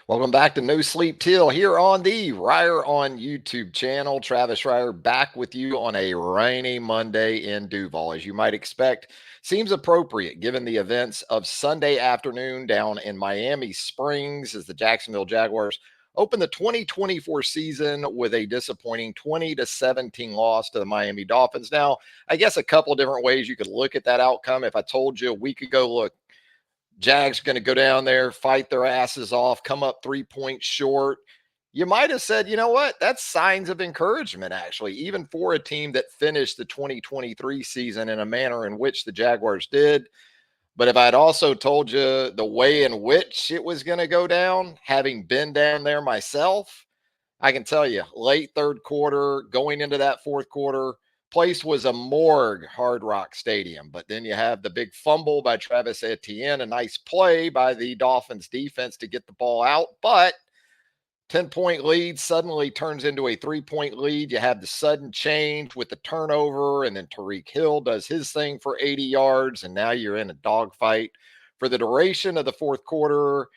Welcome back to No Sleep Teal here on the Reier on YouTube channel. Travis Reier back with you on a rainy Monday in Duval. As you might expect, seems appropriate given the events of Sunday afternoon down in Miami Springs as the Jacksonville Jaguars open the 2024 season with a disappointing 20-17 loss to the Miami Dolphins. Now, I guess a couple different ways you could look at that outcome. If I told you a week ago, look, Jags going to go down there, fight their asses off, come up 3 points short. You might have said, you know what? That's signs of encouragement, actually, even for a team that finished the 2023 season in a manner in which the Jaguars did. But if I'd also told you the way in which it was going to go down, having been down there myself, I can tell you, late third quarter, going into that fourth quarter, place was a morgue, Hard Rock Stadium. But then you have the big fumble by Travis Etienne, a nice play by the Dolphins defense to get the ball out. But 10-point lead suddenly turns into a 3-point lead. You have the sudden change with the turnover, and then Tyreek Hill does his thing for 80 yards, and now you're in a dogfight for the duration of the fourth quarter.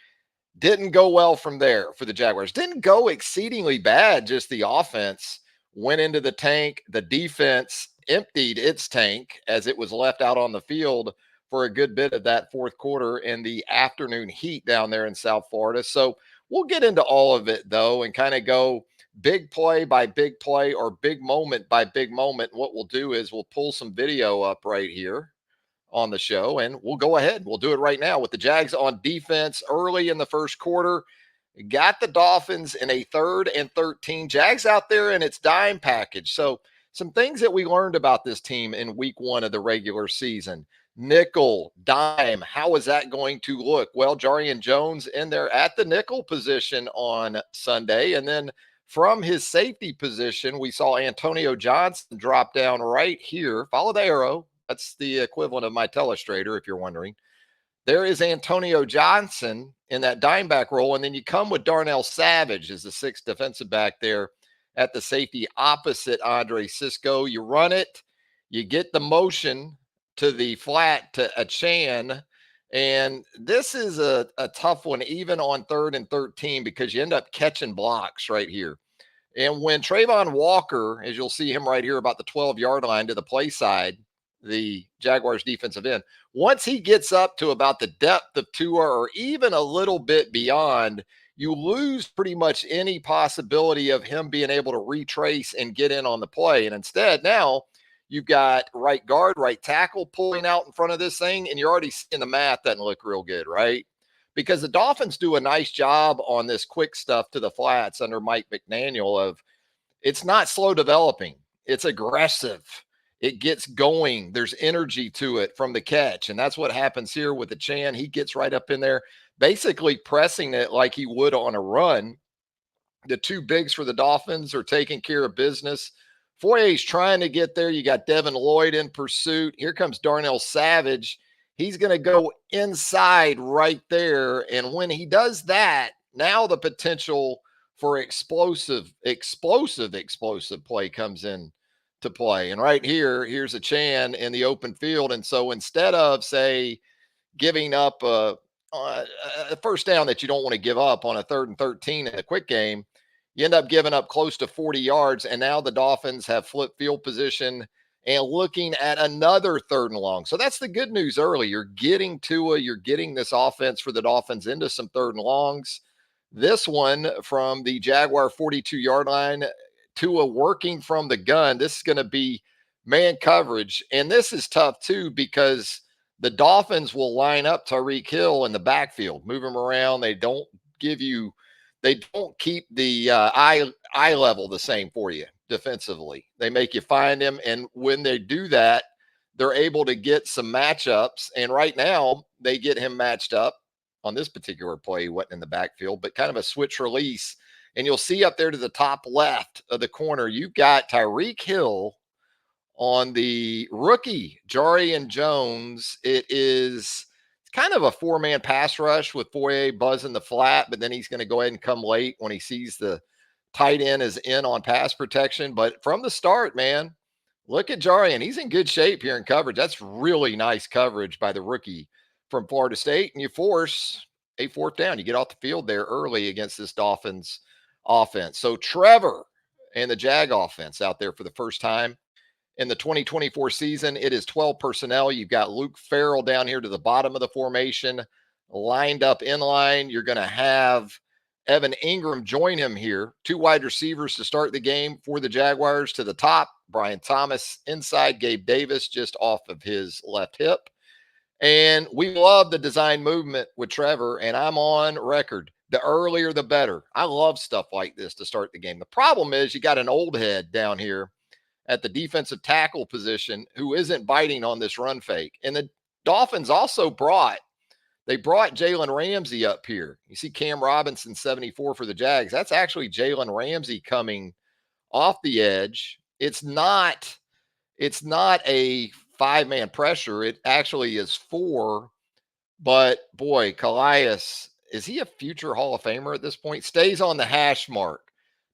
Didn't go well from there for the Jaguars. Didn't go exceedingly bad. Just the offense went into the tank. The defense emptied its tank as it was left out on the field for a good bit of that fourth quarter in the afternoon heat down there in South Florida. So we'll get into all of it, though, and kind of go big play by big play or big moment by big moment. What we'll do is we'll pull some video up right here on the show, and we'll go ahead. We'll do it right now with the Jags on defense early in the first quarter. Got the Dolphins in a 3rd and 13. Jags out there in its dime package. So some things that we learned about this team in week 1 of the regular season. Nickel, dime, how is that going to look? Well, Jarian Jones in there at the nickel position on Sunday. And then from his safety position, we saw Antonio Johnson drop down right here. Follow the arrow. That's the equivalent of my telestrator, if you're wondering. There is Antonio Johnson in that dime back role, and then you come with Darnell Savage as the 6th defensive back there at the safety opposite Andre Cisco. You run it, you get the motion to the flat to Etienne, and this is a tough one, even on 3rd and 13, because you end up catching blocks right here. And when Trayvon Walker, as you'll see him right here about the 12-yard line to the play side, the Jaguars defensive end, once he gets up to about the depth of Tua or even a little bit beyond, you lose pretty much any possibility of him being able to retrace and get in on the play. And instead, now you've got right guard, right tackle pulling out in front of this thing, and you're already seeing the math doesn't look real good, right? Because the Dolphins do a nice job on this quick stuff to the flats under Mike McDaniel of it's not slow developing. It's aggressive. It gets going. There's energy to it from the catch. And that's what happens here with the Chan. He gets right up in there, basically pressing it like he would on a run. The 2 bigs for the Dolphins are taking care of business. Foyer's trying to get there. You got Devin Lloyd in pursuit. Here comes Darnell Savage. He's going to go inside right there. And when he does that, now the potential for explosive play comes in to play. And right here, here's a Chan in the open field. And so instead of, say, giving up a first down that you don't want to give up on a 3rd and 13 in a quick game, you end up giving up close to 40 yards. And now the Dolphins have flipped field position and looking at another 3rd and long. So that's the good news early. You're getting you're getting this offense for the Dolphins into some 3rd and longs. This one from the Jaguar 42-yard line, Tua working from the gun. This is going to be man coverage. And this is tough too, because the Dolphins will line up Tyreek Hill in the backfield, move him around. They don't keep the eye level the same for you defensively. They make you find him. And when they do that, they're able to get some matchups. And right now they get him matched up on this particular play. He wasn't in the backfield, but kind of a switch release. And you'll see up there to the top left of the corner, you've got Tyreek Hill on the rookie, Jarian Jones. It's kind of a 4-man pass rush with Foyer buzzing the flat, but then he's going to go ahead and come late when he sees the tight end is in on pass protection. But from the start, man, look at Jarian. He's in good shape here in coverage. That's really nice coverage by the rookie from Florida State. And you force a fourth down. You get off the field there early against this Dolphins offense. So Trevor and the Jag offense out there for the first time in the 2024 season. It is 12 personnel. You've got Luke Farrell down here to the bottom of the formation, lined up in line. You're going to have Evan Ingram join him here. Two wide receivers to start the game for the Jaguars. To the top, Brian Thomas inside, Gabe Davis just off of his left hip. And we love the design movement with Trevor, and I'm on record. The earlier, the better. I love stuff like this to start the game. The problem is you got an old head down here at the defensive tackle position who isn't biting on this run fake. And the Dolphins also brought Jalen Ramsey up here. You see Cam Robinson, 74 for the Jags. That's actually Jalen Ramsey coming off the edge. It's not a five-man pressure. It actually is four. But boy, Calais, is he a future Hall of Famer at this point? Stays on the hash mark.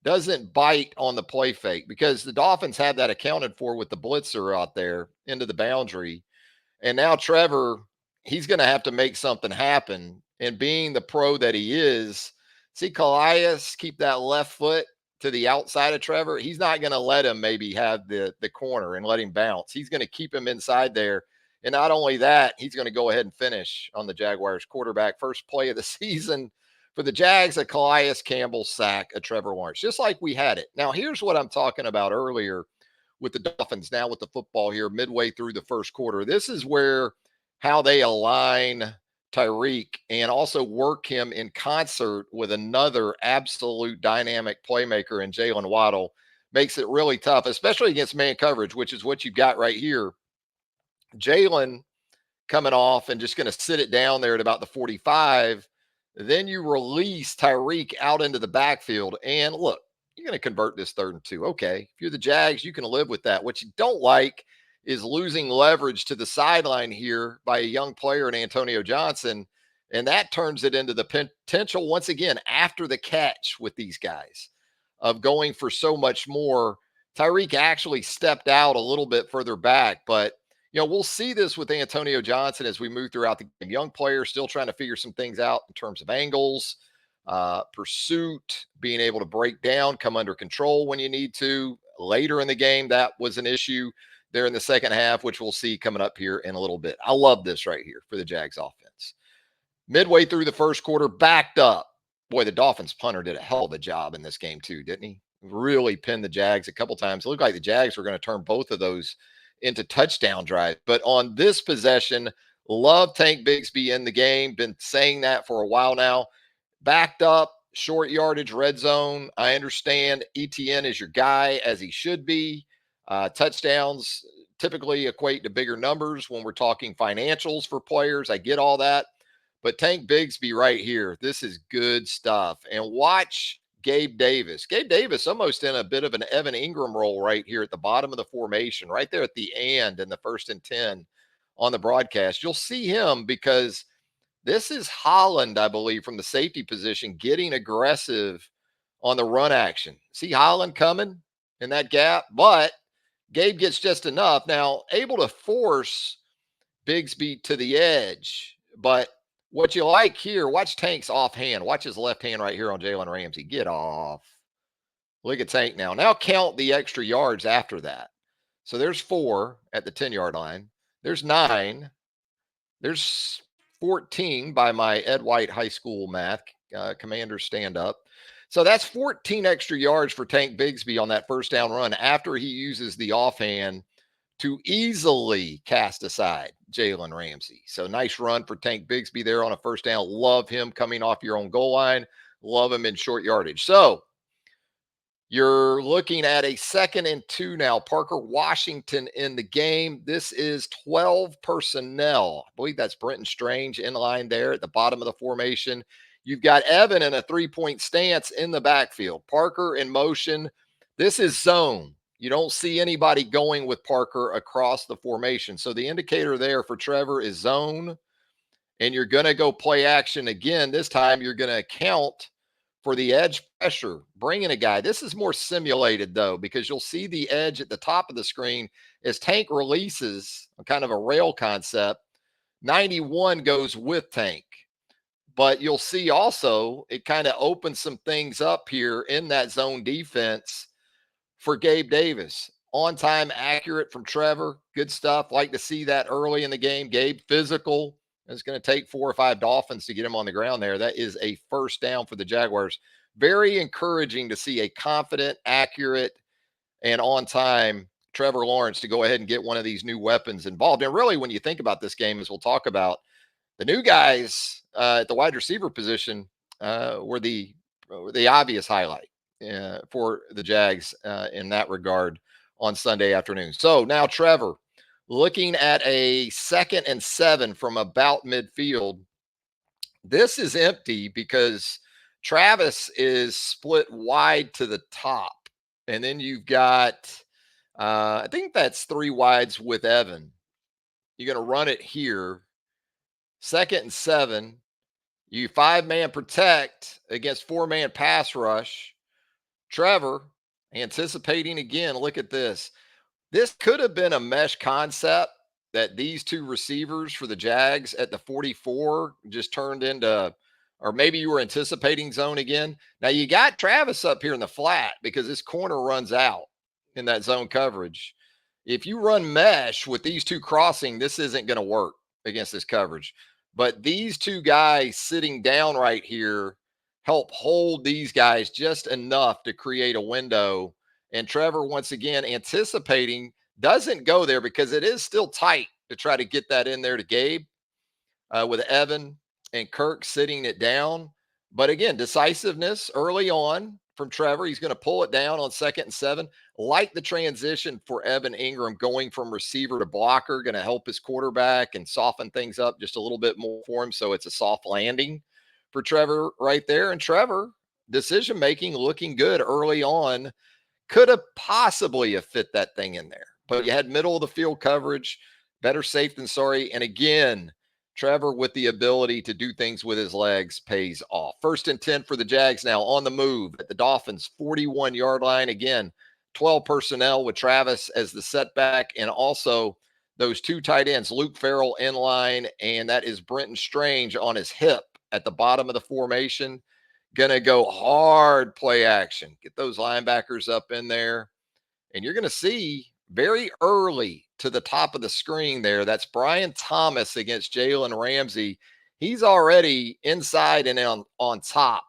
Doesn't bite on the play fake because the Dolphins had that accounted for with the blitzer out there into the boundary. And now Trevor, he's going to have to make something happen. And being the pro that he is, see Calais keep that left foot to the outside of Trevor. He's not going to let him maybe have the corner and let him bounce. He's going to keep him inside there. And not only that, he's going to go ahead and finish on the Jaguars quarterback. First play of the season for the Jags, a Calais Campbell sack of Trevor Lawrence, just like we had it. Now, here's what I'm talking about earlier with the Dolphins, now with the football here midway through the first quarter. This is where how they align Tyreek and also work him in concert with another absolute dynamic playmaker in Jalen Waddle makes it really tough, especially against man coverage, which is what you've got right here. Jalen coming off and just going to sit it down there at about the 45. Then you release Tyreek out into the backfield. And look, you're going to convert this 3rd and 2. Okay. If you're the Jags, you can live with that. What you don't like is losing leverage to the sideline here by a young player in Antonio Johnson. And that turns it into the potential, once again, after the catch with these guys of going for so much more. Tyreek actually stepped out a little bit further back, but we'll see this with Antonio Johnson as we move throughout the game. Young player still trying to figure some things out in terms of angles, pursuit, being able to break down, come under control when you need to. Later in the game, that was an issue there in the second half, which we'll see coming up here in a little bit. I love this right here for the Jags offense. Midway through the first quarter, backed up. Boy, the Dolphins punter did a hell of a job in this game too, didn't he? Really pinned the Jags a couple times. It looked like the Jags were going to turn both of those into touchdown drive. But on this possession, love Tank Bigsby in the game. Been saying that for a while now. Backed up, short yardage, red zone. I understand Etienne is your guy, as he should be. Touchdowns typically equate to bigger numbers when we're talking financials for players. I get all that. But Tank Bigsby right here, this is good stuff. And watch Gabe Davis. Gabe Davis almost in a bit of an Evan Ingram role right here at the bottom of the formation, right there at the end in the 1st and 10 on the broadcast. You'll see him because this is Holland, I believe, from the safety position, getting aggressive on the run action. See Holland coming in that gap, but Gabe gets just enough. Now, able to force Bigsby to the edge, but what you like here, watch Tank's offhand. Watch his left hand right here on Jalen Ramsey. Get off. Look at Tank now. Now count the extra yards after that. So there's 4 at the 10-yard line. There's 9. There's 14 by my Ed White High School math. Commander stand up. So that's 14 extra yards for Tank Bigsby on that first down run after he uses the offhand to easily cast aside Jalen Ramsey. So nice run for Tank Bigsby there on a first down. Love him coming off your own goal line. Love him in short yardage. So you're looking at a 2nd and 2 now. Parker Washington in the game. This is 12 personnel. I believe that's Brenton Strange in line there at the bottom of the formation. You've got Evan in a 3-point stance in the backfield. Parker in motion. This is zone. You don't see anybody going with Parker across the formation. So the indicator there for Trevor is zone. And you're going to go play action again. This time you're going to account for the edge pressure, bringing a guy. This is more simulated, though, because you'll see the edge at the top of the screen as Tank releases, kind of a rail concept. 91 goes with Tank. But you'll see also it kind of opens some things up here in that zone defense for Gabe Davis. On time, accurate from Trevor. Good stuff. Like to see that early in the game. Gabe, physical. It's going to take 4 or 5 Dolphins to get him on the ground there. That is a first down for the Jaguars. Very encouraging to see a confident, accurate, and on time Trevor Lawrence to go ahead and get one of these new weapons involved. And really, when you think about this game, as we'll talk about, the new guys at the wide receiver position were the obvious highlight for the Jags in that regard on Sunday afternoon. So now Trevor looking at a 2nd and 7 from about midfield. This is empty because Travis is split wide to the top. And then you've got, I think that's 3 wides with Evan. You're going to run it here. 2nd and 7. You 5-man protect against 4-man pass rush. Trevor anticipating again. Look at this. This could have been a mesh concept that these 2 receivers for the Jags at the 44 just turned into, or maybe you were anticipating zone again. Now you got Travis up here in the flat because this corner runs out in that zone coverage. If you run mesh with these 2 crossing, this isn't going to work against this coverage. But these 2 guys sitting down right here help hold these guys just enough to create a window. And Trevor, once again, anticipating, doesn't go there because it is still tight to try to get that in there to Gabe with Evan and Kirk sitting it down. But again, decisiveness early on from Trevor. He's going to pull it down on 2nd and 7. Like the transition for Evan Ingram going from receiver to blocker, going to help his quarterback and soften things up just a little bit more for him. So it's a soft landing for Trevor right there. And Trevor, decision making looking good early on. Could have possibly have fit that thing in there, but you had middle of the field coverage, better safe than sorry. And again, Trevor with the ability to do things with his legs pays off. 1st and 10 for the Jags now on the move at the Dolphins 41-yard line. Again, 12 personnel with Travis as the setback, and also those 2 tight ends, Luke Farrell in line, and that is Brenton Strange on his hip at the bottom of the formation. Going to go hard play action. Get those linebackers up in there. And you're going to see very early to the top of the screen there, that's Brian Thomas against Jalen Ramsey. He's already inside and on top.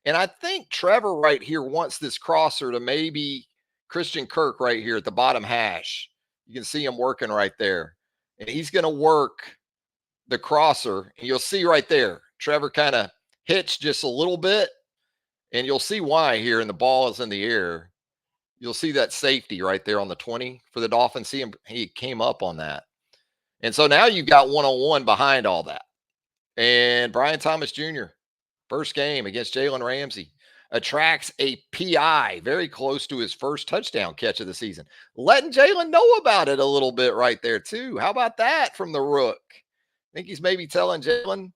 And I think Trevor right here wants this crosser to maybe Christian Kirk right here at the bottom hash. You can see him working right there. And he's going to work the crosser. And you'll see right there, Trevor kind of hitched just a little bit, and you'll see why here. And the ball is in the air. You'll see that safety right there on the 20 for the Dolphins. See him, he came up on that. And so now you've got 1-on-1 behind all that. And Brian Thomas Jr., first game against Jalen Ramsey, attracts a PI, very close to his first touchdown catch of the season. Letting Jalen know about it a little bit right there, too. How about that from the Rook? I think he's maybe telling Jalen,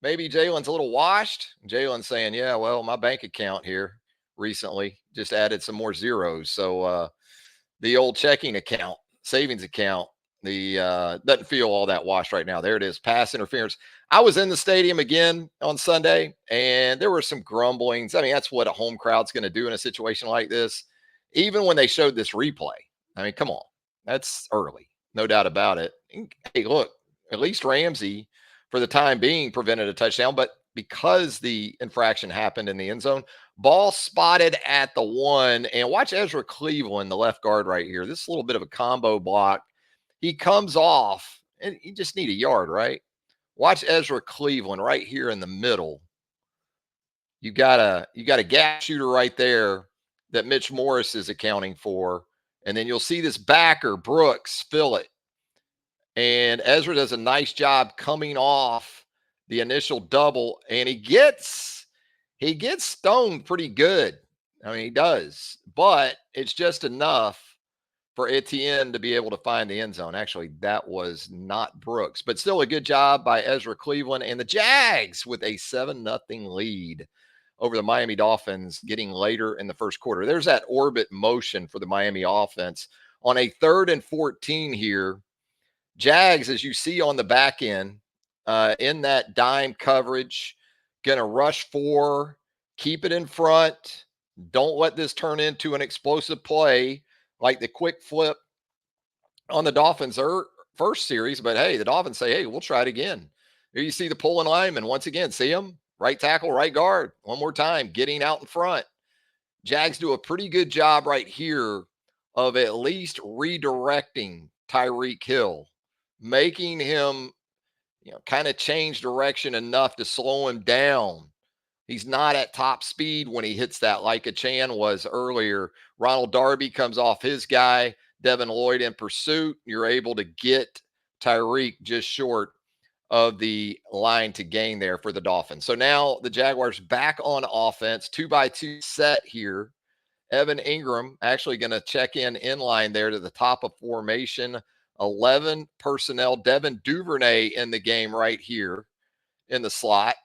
maybe Jalen's a little washed. Jalen's saying, yeah, well, my bank account here recently just added some more zeros. So the old checking account, savings account, the doesn't feel all that washed right now. There it is, pass interference. I was in the stadium again on Sunday, and there were some grumblings. I mean, that's what a home crowd's going to do in a situation like this. Even when they showed this replay, I mean, come on, that's early, no doubt about it. Hey, look, at least Ramsey, for the time being, prevented a touchdown, but because the infraction happened in the end zone, ball spotted at the 1. And watch Ezra Cleveland, the left guard right here. This is a little bit of a combo block. He comes off, and you just need a yard, right? Watch Ezra Cleveland right here in the middle. You got a gap shooter right there that Mitch Morris is accounting for. And then you'll see this backer, Brooks, fill it. And Ezra does a nice job coming off the initial double, and he gets stoned pretty good. I mean, he does, but it's just enough for Etienne to be able to find the end zone. Actually, that was not Brooks, but still a good job by Ezra Cleveland and the Jags with a 7-0 lead over the Miami Dolphins getting later in the first quarter. There's that orbit motion for the Miami offense on a 3rd and 14 here. Jags, as you see on the back end, in that dime coverage. Going to rush 4, keep it in front. Don't let this turn into an explosive play like the quick flip on the Dolphins' first series. But hey, the Dolphins say, hey, we'll try it again. Here you see the pulling lineman once again. See him? Right tackle, right guard. One more time, getting out in front. Jags do a pretty good job right here of at least redirecting Tyreek Hill, making him, kind of change direction enough to slow him down. He's not at top speed when he hits that like a Chan was earlier. Ronald Darby comes off his guy, Devin Lloyd in pursuit. You're able to get Tyreek just short of the line to gain there for the Dolphins. So now the Jaguars back on offense, 2-by-2 set here. Evan Ingram actually going to check in line there to the top of formation. 11 personnel. Devin Duvernay in the game right here in the slot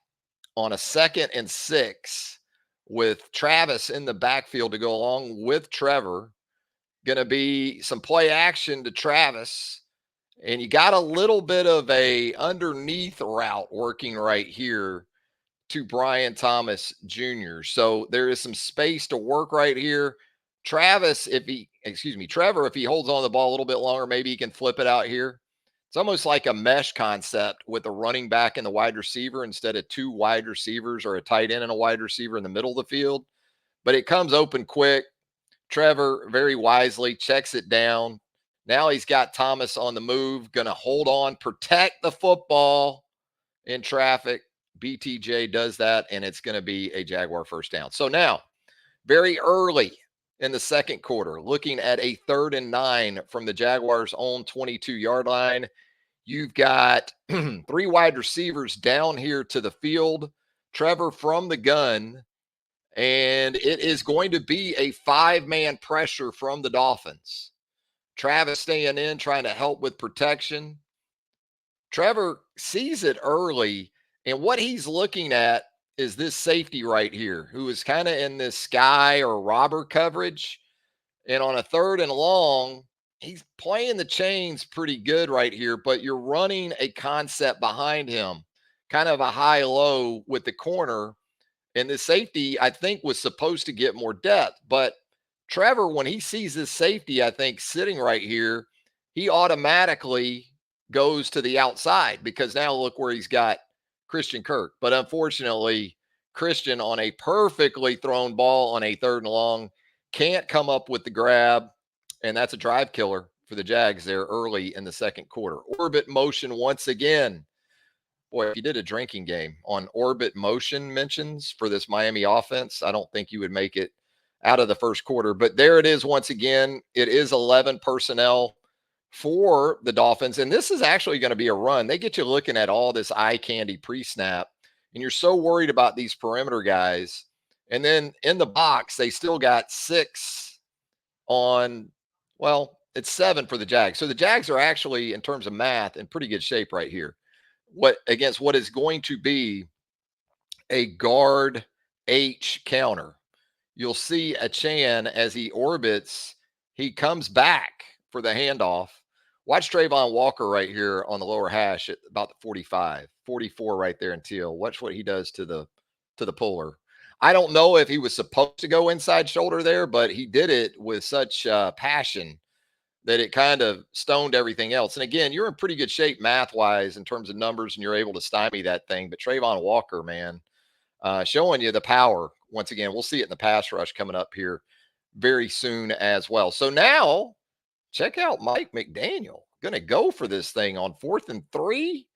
on a 2nd and 6 with Travis in the backfield to go along with Trevor. Going to be some play action to Travis. And you got a little bit of a underneath route working right here to Brian Thomas Jr. So there is some space to work right here. Trevor, if he holds on the ball a little bit longer, maybe he can flip it out here. It's almost like a mesh concept with a running back and the wide receiver instead of 2 wide receivers or a tight end and a wide receiver in the middle of the field. But it comes open quick. Trevor very wisely checks it down. Now he's got Thomas on the move, going to hold on, protect the football in traffic. BTJ does that, and it's going to be a Jaguar first down. So now, very early in the second quarter, looking at a 3rd and 9 from the Jaguars' own 22-yard line. You've got 3 wide receivers down here to the field. Trevor from the gun, and it is going to be a 5-man pressure from the Dolphins. Travis staying in, trying to help with protection. Trevor sees it early, and what he's looking at is this safety right here, who is kind of in this sky or robber coverage. And on a 3rd and long, he's playing the chains pretty good right here, but you're running a concept behind him, kind of a high-low with the corner. And the safety, I think, was supposed to get more depth. But Trevor, when he sees this safety, I think, sitting right here, he automatically goes to the outside because now look where he's got Christian Kirk. But unfortunately, Christian on a perfectly thrown ball on a 3rd and long can't come up with the grab. And that's a drive killer for the Jags there early in the second quarter. Orbit motion once again. Boy, if you did a drinking game on orbit motion mentions for this Miami offense, I don't think you would make it out of the first quarter. But there it is once again. It is 11 personnel for the Dolphins. And this is actually going to be a run. They get you looking at all this eye candy pre-snap, and you're so worried about these perimeter guys. And then in the box, they still got 6 on, well, it's 7 for the Jags. So the Jags are actually, in terms of math, in pretty good shape right here. What against what is going to be a guard H counter. You'll see Etienne as he orbits, he comes back for the handoff. Watch Trayvon Walker right here on the lower hash at about the 45, 44 right there in Teal. Watch what he does to the puller. I don't know if he was supposed to go inside shoulder there, but he did it with such passion that it kind of stoned everything else. And again, you're in pretty good shape math-wise in terms of numbers, and you're able to stymie that thing. But Trayvon Walker, man, showing you the power. Once again, we'll see it in the pass rush coming up here very soon as well. So now, check out Mike McDaniel. Going to go for this thing on 4th and 3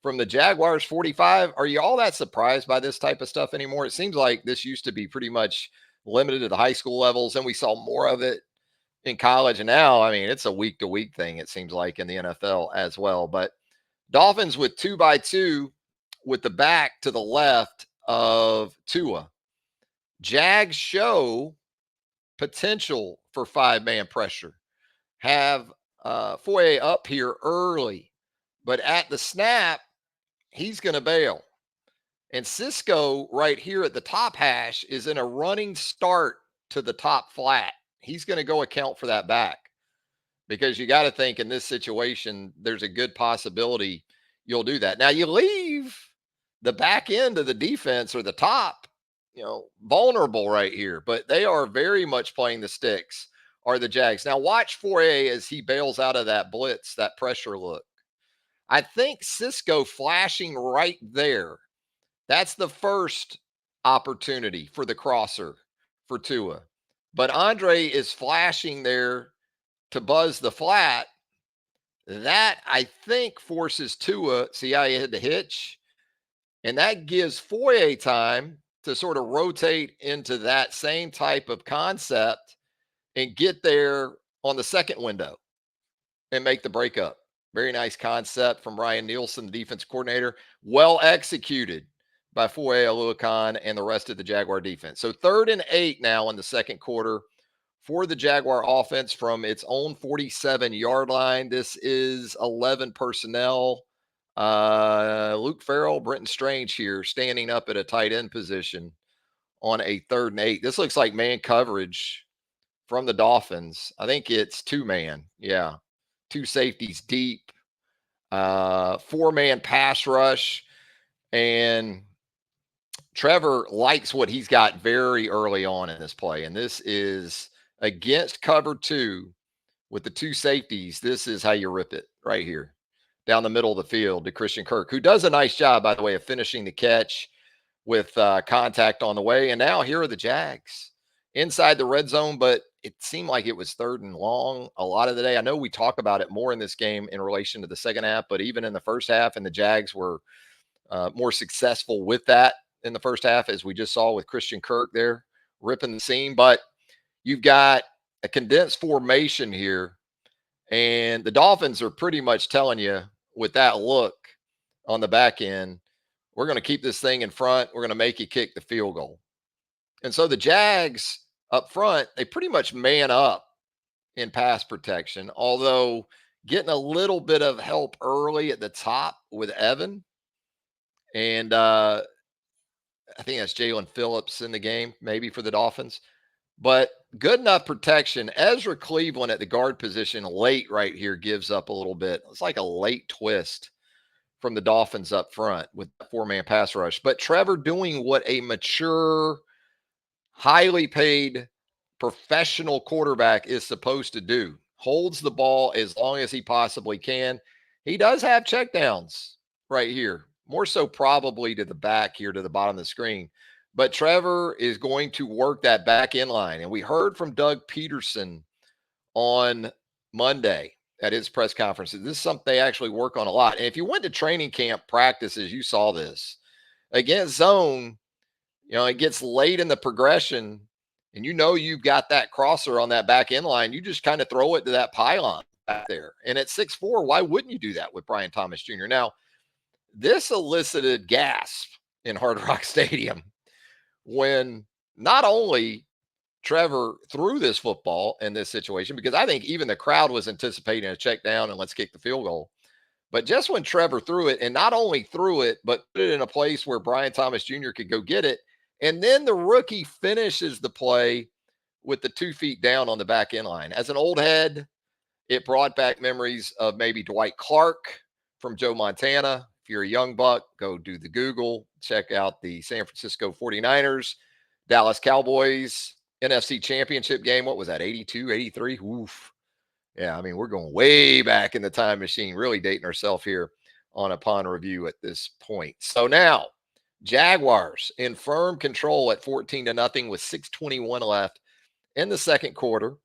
from the Jaguars 45. Are you all that surprised by this type of stuff anymore? It seems like this used to be pretty much limited to the high school levels, and we saw more of it in college. And now, I mean, it's a week to week thing, it seems like, in the NFL as well. But Dolphins with 2-by-2 with the back to the left of Tua. Jags show potential for 5-man pressure. Have Foye up here early, but at the snap, he's going to bail. And Cisco right here at the top hash is in a running start to the top flat. He's going to go account for that back, because you got to think in this situation, there's a good possibility you'll do that. Now you leave the back end of the defense or the top, vulnerable right here, but they are very much playing the sticks are the Jags. Now watch Fourier as he bails out of that blitz, that pressure look. I think Cisco flashing right there. That's the first opportunity for the crosser for Tua. But Andre is flashing there to buzz the flat. That I think forces Tua. See how he had the hitch? And that gives Foye time to sort of rotate into that same type of concept and get there on the second window and make the breakup. Very nice concept from Ryan Nielsen, the defense coordinator. Well executed by Foye Oluokun and the rest of the Jaguar defense. So 3rd and 8 now in the second quarter for the Jaguar offense from its own 47-yard line. This is 11 personnel. Luke Farrell, Brenton Strange here standing up at a tight end position on a 3rd and 8. This looks like man coverage from the Dolphins. I think it's 2-man. Yeah. 2 safeties deep. 4-man pass rush. And Trevor likes what he's got very early on in this play. And this is against cover 2 with the 2 safeties. This is how you rip it right here down the middle of the field to Christian Kirk, who does a nice job, by the way, of finishing the catch with contact on the way. And now here are the Jags inside the red zone, but it seemed like it was 3rd and long a lot of the day. I know we talk about it more in this game in relation to the second half, but even in the first half, and the Jags were more successful with that in the first half, as we just saw with Christian Kirk there ripping the seam. But you've got a condensed formation here, and the Dolphins are pretty much telling you with that look on the back end, we're going to keep this thing in front. We're going to make you kick the field goal. And so the Jags up front, they pretty much man up in pass protection, although getting a little bit of help early at the top with Evan. And I think that's Jalen Phillips in the game, maybe for the Dolphins. But good enough protection. Ezra Cleveland at the guard position late right here gives up a little bit. It's like a late twist from the Dolphins up front with the 4-man pass rush. But Trevor doing what a mature, highly paid professional quarterback is supposed to do. Holds the ball as long as he possibly can. He does have checkdowns right here. More so probably to the back here to the bottom of the screen. But Trevor is going to work that back end line. And we heard from Doug Peterson on Monday at his press conferences. This is something they actually work on a lot. And if you went to training camp practices, you saw this. Against zone, it gets late in the progression, and you've got that crosser on that back end line. You just kind of throw it to that pylon back there. And at 6'4", why wouldn't you do that with Brian Thomas Jr.? Now, this elicited gasp in Hard Rock Stadium when not only Trevor threw this football in this situation, because I think even the crowd was anticipating a check down and let's kick the field goal. But just when Trevor threw it, and not only threw it, but put it in a place where Brian Thomas Jr. could go get it. And then the rookie finishes the play with the 2 feet down on the back end line. As an old head, it brought back memories of maybe Dwight Clark from Joe Montana. If you're a young buck, go do the Google, check out the San Francisco 49ers, Dallas Cowboys, NFC Championship game. What was that, 82, 83? Oof. Yeah, I mean, we're going way back in the time machine, really dating ourselves here on Upon Review at this point. So now, Jaguars in firm control at 14-0 with 6:21 left in the second quarter.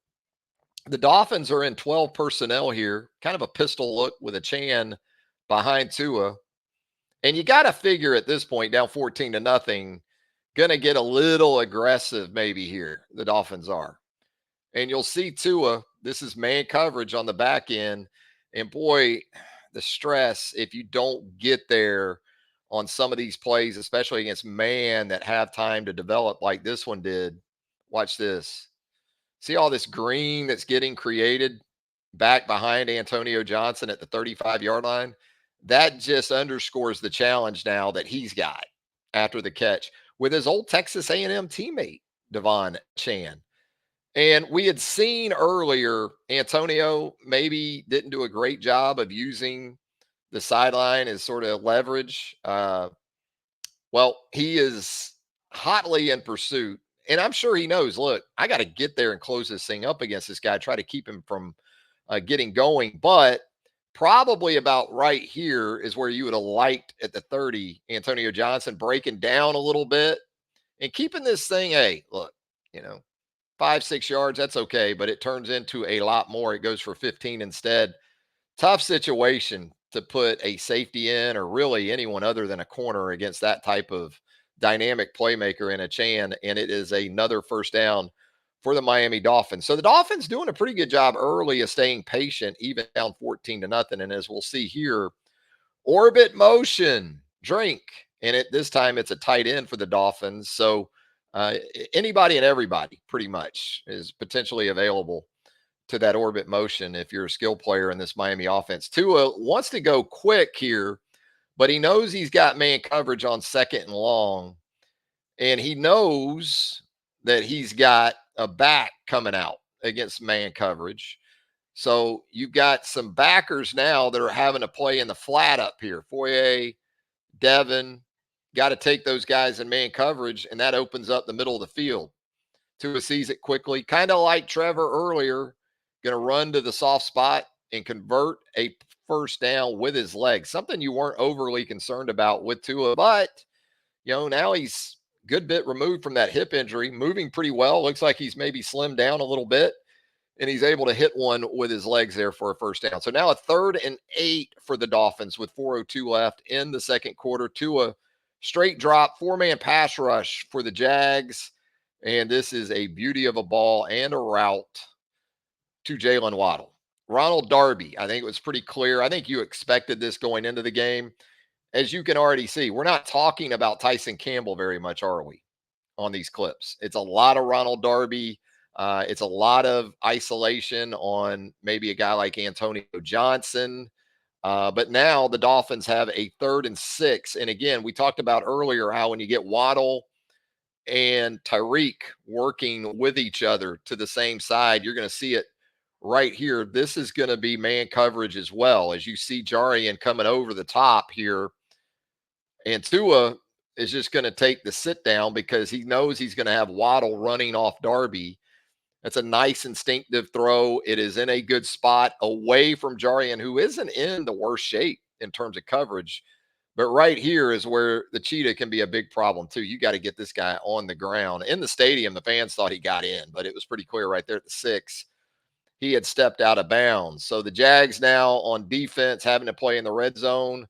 The Dolphins are in 12 personnel here, kind of a pistol look with a Chan behind Tua. And you got to figure at this point, down 14-0, going to get a little aggressive maybe here. The Dolphins are. And you'll see Tua, this is man coverage on the back end. And boy, the stress, if you don't get there on some of these plays, especially against man that have time to develop like this one did. Watch this. See all this green that's getting created back behind Antonio Johnson at the 35-yard line? That just underscores the challenge now that he's got after the catch with his old Texas A&M teammate, Devon Chan. And we had seen earlier, Antonio maybe didn't do a great job of using the sideline is sort of leverage. Well, he is hotly in pursuit. And I'm sure he knows, look, I got to get there and close this thing up against this guy, try to keep him from getting going. But probably about right here is where you would have liked at the 30, Antonio Johnson breaking down a little bit and keeping this thing. Hey, look, you know, 5, 6 yards, that's okay. But it turns into a lot more. It goes for 15 instead. Tough situation to put a safety in or really anyone other than a corner against that type of dynamic playmaker in a Chan. And it is another first down for the Miami Dolphins. So the Dolphins doing a pretty good job early of staying patient, even down 14-0. And as we'll see here, orbit motion, drink. And this time it's a tight end for the Dolphins. So anybody and everybody pretty much is potentially available to that orbit motion if you're a skill player in this Miami offense. Tua wants to go quick here, but he knows he's got man coverage on second and long, and he knows that he's got a back coming out against man coverage. So you've got some backers now that are having to play in the flat up here. Foye, Devin, got to take those guys in man coverage, and that opens up the middle of the field. Tua sees it quickly, kind of like Trevor earlier, going to run to the soft spot and convert a first down with his legs, something you weren't overly concerned about with Tua. But, now he's a good bit removed from that hip injury, moving pretty well. Looks like he's maybe slimmed down a little bit, and he's able to hit one with his legs there for a first down. So now a 3rd and 8 for the Dolphins with 4:02 left in the second quarter. Tua straight drop, 4-man pass rush for the Jags. And this is a beauty of a ball and a route to Jalen Waddle. Ronald Darby, I think it was pretty clear. I think you expected this going into the game. As you can already see, we're not talking about Tyson Campbell very much, are we, on these clips? It's a lot of Ronald Darby. It's a lot of isolation on maybe a guy like Antonio Johnson. But now the Dolphins have a 3rd and 6. And again, we talked about earlier how when you get Waddle and Tyreek working with each other to the same side, you're going to see it right here. This is going to be man coverage as well, as you see Jarian coming over the top here. And Tua is just going to take the sit down because he knows he's going to have Waddle running off Darby. That's a nice instinctive throw. It is in a good spot away from Jarian, who isn't in the worst shape in terms of coverage. But right here is where the cheetah can be a big problem, too. You got to get this guy on the ground. In the stadium, the fans thought he got in, but it was pretty clear right there at the 6. He had stepped out of bounds. So the Jags now on defense having to play in the red zone.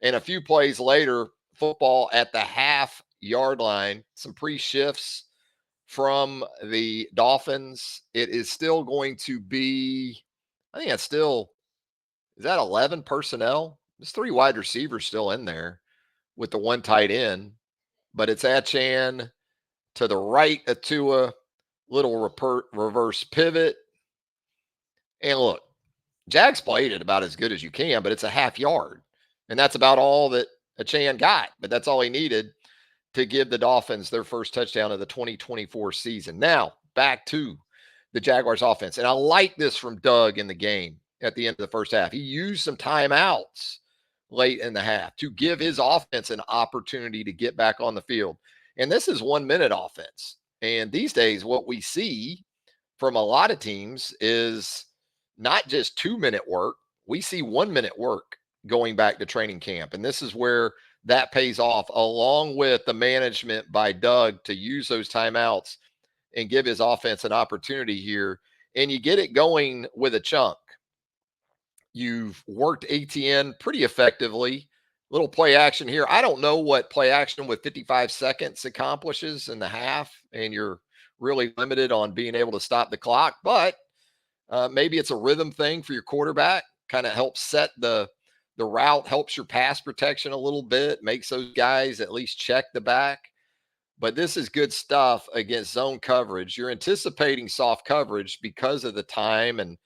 And a few plays later, football at the half-yard line, some pre-shifts from the Dolphins. It is still going to be, I think that's still, is that 11 personnel? There's 3 wide receivers still in there with the 1 tight end, but it's Etienne to the right of Tua, little reverse pivot. And look, Jags played it about as good as you can, but it's a half yard. And that's about all that Etienne got, but that's all he needed to give the Dolphins their first touchdown of the 2024 season. Now, back to the Jaguars offense. And I like this from Doug in the game at the end of the first half. He used some timeouts late in the half to give his offense an opportunity to get back on the field. And this is 1-minute offense. And these days, what we see from a lot of teams is not just 2-minute work. We see 1-minute work going back to training camp. And this is where that pays off, along with the management by Doug to use those timeouts and give his offense an opportunity here. And you get it going with a chunk. You've worked ATN pretty effectively. Little play action here. I don't know what play action with 55 seconds accomplishes in the half, and you're really limited on being able to stop the clock, but maybe it's a rhythm thing for your quarterback, kind of helps set the route, helps your pass protection a little bit, makes those guys at least check the back. But this is good stuff against zone coverage. You're anticipating soft coverage because of the time and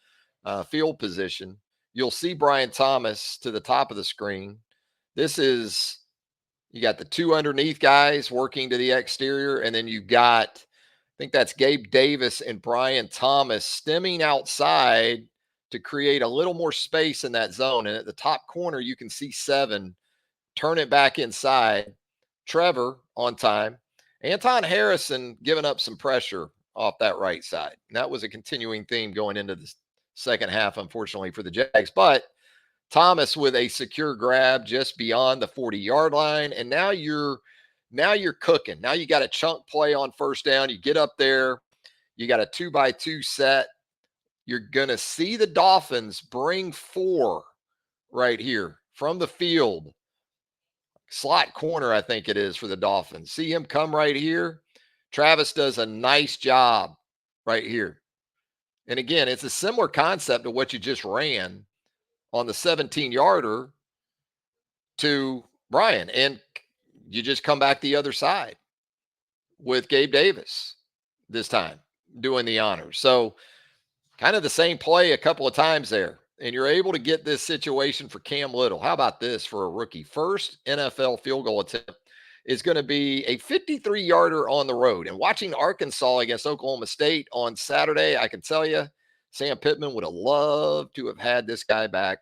field position. You'll see Brian Thomas to the top of the screen. This is, you got the 2 underneath guys working to the exterior, and then you got, I think that's Gabe Davis and Brian Thomas stemming outside to create a little more space in that zone. And at the top corner, you can see 7, turn it back inside. Trevor on time. Anton Harrison giving up some pressure off that right side. And that was a continuing theme going into the second half, unfortunately, for the Jags. But Thomas with a secure grab just beyond the 40-yard line. And now you're cooking. Now you got a chunk play on first down. You get up there, you got a 2-by-2 set. You're going to see the Dolphins bring 4 right here from the field. Slot corner, I think it is for the Dolphins. See him come right here. Travis does a nice job right here. And again, it's a similar concept to what you just ran on the 17-yarder to Brian. And you just come back the other side with Gabe Davis this time doing the honors. So kind of the same play a couple of times there. And you're able to get this situation for Cam Little. How about this for a rookie? First NFL field goal attempt is going to be a 53-yarder on the road. And watching Arkansas against Oklahoma State on Saturday, I can tell you, Sam Pittman would have loved to have had this guy back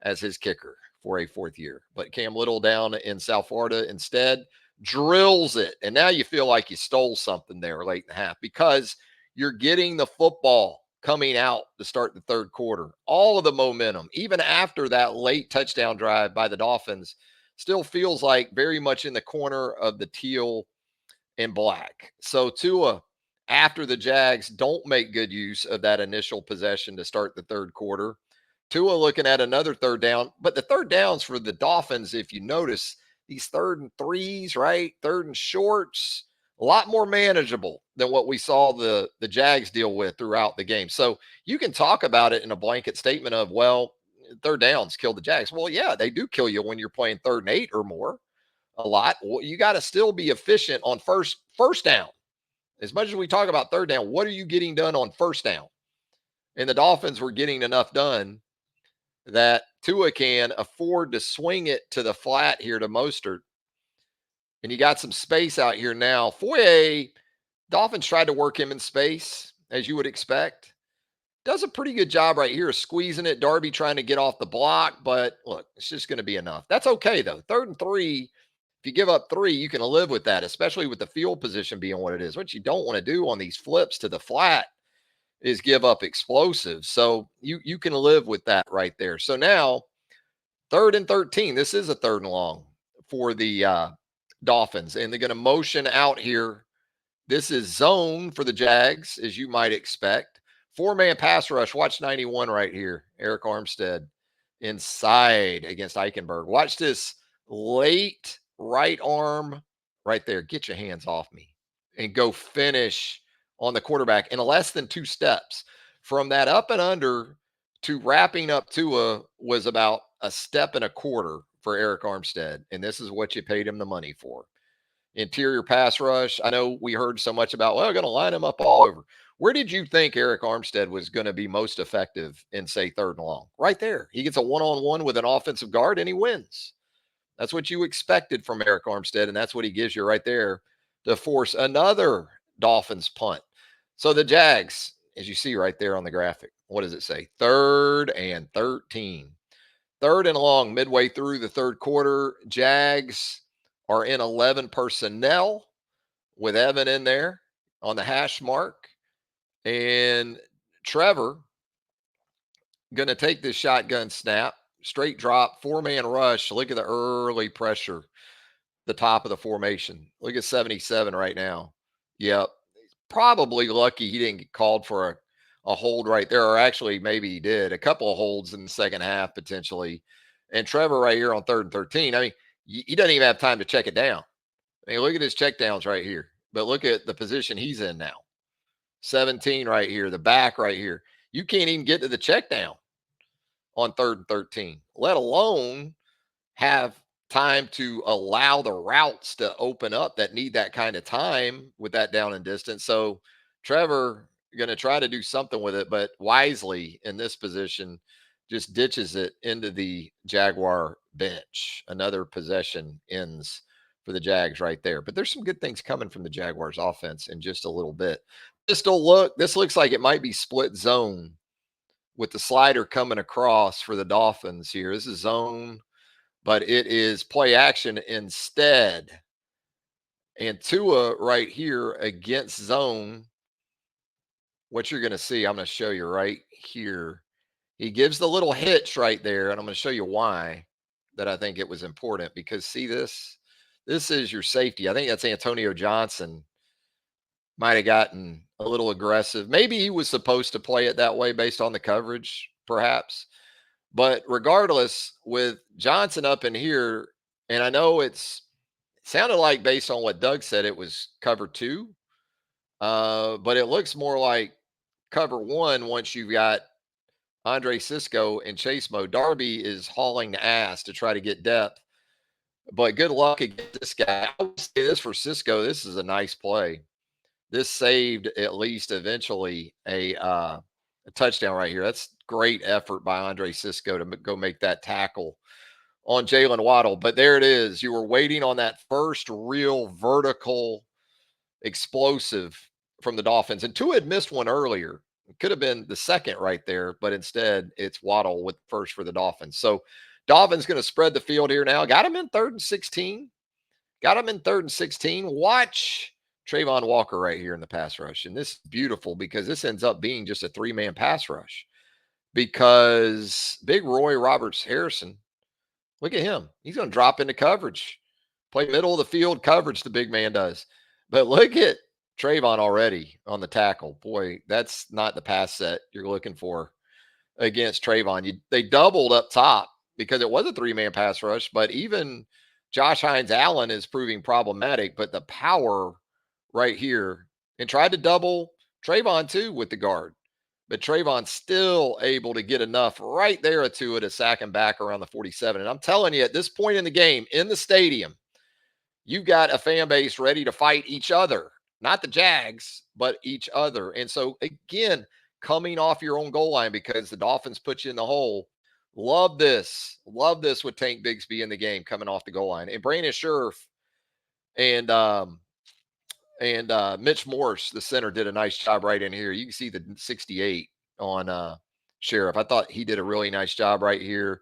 as his kicker for a 4th year. But Cam Little down in South Florida instead drills it. And now you feel like you stole something there late in the half because you're getting the football coming out to start the third quarter. All of the momentum, even after that late touchdown drive by the Dolphins, still feels like very much in the corner of the teal and black. So Tua, after the Jags don't make good use of that initial possession to start the third quarter, Tua looking at another third down. But the third downs for the Dolphins, if you notice, these 3rd and 3s, right? 3rd and shorts, a lot more manageable than what we saw the Jags deal with throughout the game. So you can talk about it in a blanket statement of, well, third downs kill the Jags. Well, yeah, they do kill you when you're playing 3rd and 8 or more a lot. Well, you got to still be efficient on first down. As much as we talk about third down, what are you getting done on first down? And the Dolphins were getting enough done that Tua can afford to swing it to the flat here to Mostert. And you got some space out here now. Foye, Dolphins tried to work him in space, as you would expect. Does a pretty good job right here of squeezing it. Darby trying to get off the block, but look, it's just going to be enough. That's okay, though. 3rd and 3, if you give up 3, you can live with that, especially with the field position being what it is. What you don't want to do on these flips to the flat is give up explosives. So you can live with that right there. So now 3rd and 13. This is a 3rd and long for the Dolphins. And they're going to motion out here. This is zone for the Jags, as you might expect. 4-man pass rush. Watch 91 right here. Eric Armstead inside against Eichenberg. Watch this late right arm right there. Get your hands off me and go finish on the quarterback in less than 2 steps. From that up and under to wrapping up Tua was about a step and a quarter for Eric Armstead. And this is what you paid him the money for. Interior pass rush. I know we heard so much about, well, we're going to line him up all over. Where did you think Eric Armstead was going to be most effective in, say, 3rd and long? Right there. He gets a one-on-one with an offensive guard and he wins. That's what you expected from Eric Armstead, and that's what he gives you right there to force another Dolphins punt. So the Jags, as you see right there on the graphic, what does it say? 3rd and 13. 3rd and long midway through the third quarter. Jags are in 11 personnel with Evan in there on the hash mark. And Trevor going to take this shotgun snap, straight drop, 4-man rush. Look at the early pressure, the top of the formation. Look at 77 right now. Yep. Probably lucky he didn't get called for a hold right there, or actually maybe he did. A couple of holds in the second half potentially. And Trevor right here on 3rd and 13. I mean, he doesn't even have time to check it down. I mean, look at his check downs right here. But look at the position he's in now. 17 right here, the back right here. You can't even get to the check down on 3rd and 13, let alone have time to allow the routes to open up that need that kind of time with that down and distance. So Trevor going to try to do something with it, but wisely in this position, just ditches it into the Jaguar bench. Another possession ends for the Jags right there. But there's some good things coming from the Jaguars offense in just a little bit. This looks like it might be split zone with the slider coming across for the Dolphins here. This is zone, but it is play action instead. And Tua right here against zone, what you're going to see, I'm going to show you right here. He gives the little hitch right there, and I'm going to show you why that I think it was important because see this? This is your safety. I think that's Antonio Johnson might have gotten a little aggressive. Maybe he was supposed to play it that way based on the coverage, perhaps. But regardless, with Johnson up in here, and I know it sounded like based on what Doug said, it was cover two, but it looks more like cover one once you've got Andre Cisco and Chase Mo. Darby is hauling the ass to try to get depth, but good luck against this guy. I would say this for Cisco. This is a nice play. This saved at least eventually a touchdown right here. That's great effort by Andre Cisco to go make that tackle on Jalen Waddle. But there it is. You were waiting on that first real vertical explosive from the Dolphins. And Tua had missed one earlier. It could have been the second right there, but instead it's Waddle with first for the Dolphins. So Dolphins going to spread the field here now. Got him in 3rd and 16. Got him in 3rd and 16. Watch Trayvon Walker right here in the pass rush. And this is beautiful because this ends up being just a 3-man pass rush because Big Roy Roberts Harrison, look at him. He's going to drop into coverage, play middle of the field coverage, the big man does. But look at Trayvon already on the tackle. Boy, that's not the pass set you're looking for against Trayvon. They doubled up top because it was a 3-man pass rush, but even Josh Hines Allen is proving problematic. But the power right here, and tried to double Trayvon too with the guard. But Trayvon's still able to get enough right there to it to sack him back around the 47. And I'm telling you, at this point in the game, in the stadium, you've got a fan base ready to fight each other, not the Jags, but each other. And so, again, coming off your own goal line because the Dolphins put you in the hole. Love this. Love this with Tank Bigsby in the game coming off the goal line. And Brandon Scherf and Mitch Morse, the center, did a nice job right in here. You can see the 68 on Sheriff. I thought he did a really nice job right here.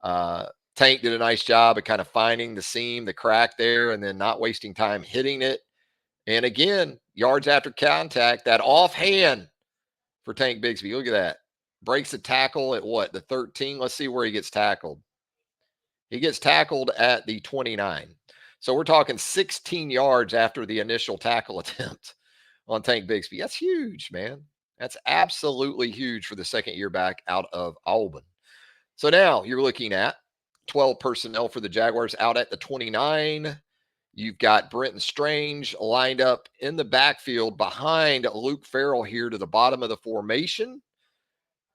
Tank did a nice job of kind of finding the seam, the crack there, and then not wasting time hitting it. And again, yards after contact, that offhand for Tank Bigsby. Look at that. Breaks a tackle at what? The 13. Let's see where he gets tackled. He gets tackled at the 29. So we're talking 16 yards after the initial tackle attempt on Tank Bigsby. That's huge, man. That's absolutely huge for the second year back out of Auburn. So now you're looking at 12 personnel for the Jaguars out at the 29. You've got Brenton Strange lined up in the backfield behind Luke Farrell here to the bottom of the formation.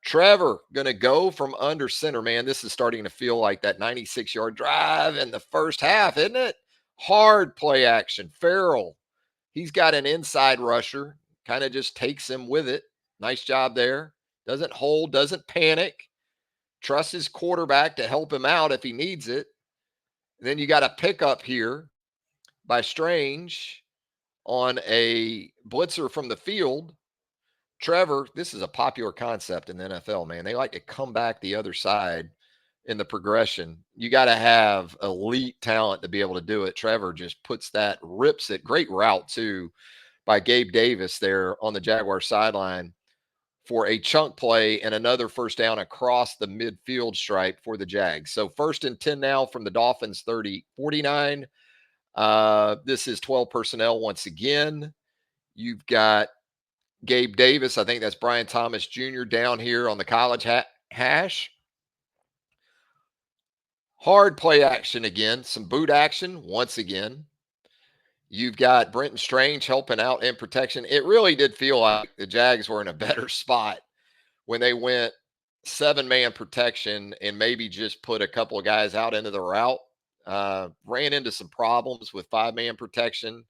Trevor going to go from under center. Man, this is starting to feel like that 96-yard drive in the first half, isn't it? Hard play action. Farrell, he's got an inside rusher, kind of just takes him with it. Nice job there. Doesn't hold, doesn't panic. Trusts his quarterback to help him out if he needs it. And then you got a pickup here by Strange on a blitzer from the field. Trevor, this is a popular concept in the NFL, man. They like to come back the other side in the progression. You got to have elite talent to be able to do it. Trevor just puts that, rips it. Great route, too, by Gabe Davis there on the Jaguar sideline for a chunk play and another first down across the midfield stripe for the Jags. So 1st and 10 now from the Dolphins 49. This is 12 personnel once again. You've got Gabe Davis. I think that's Brian Thomas Jr. down here on the college hash. Hard play action again. Some boot action once again. You've got Brenton Strange helping out in protection. It really did feel like the Jags were in a better spot when they went 7-man protection and maybe just put a couple of guys out into the route. Ran into some problems with 5-man protection.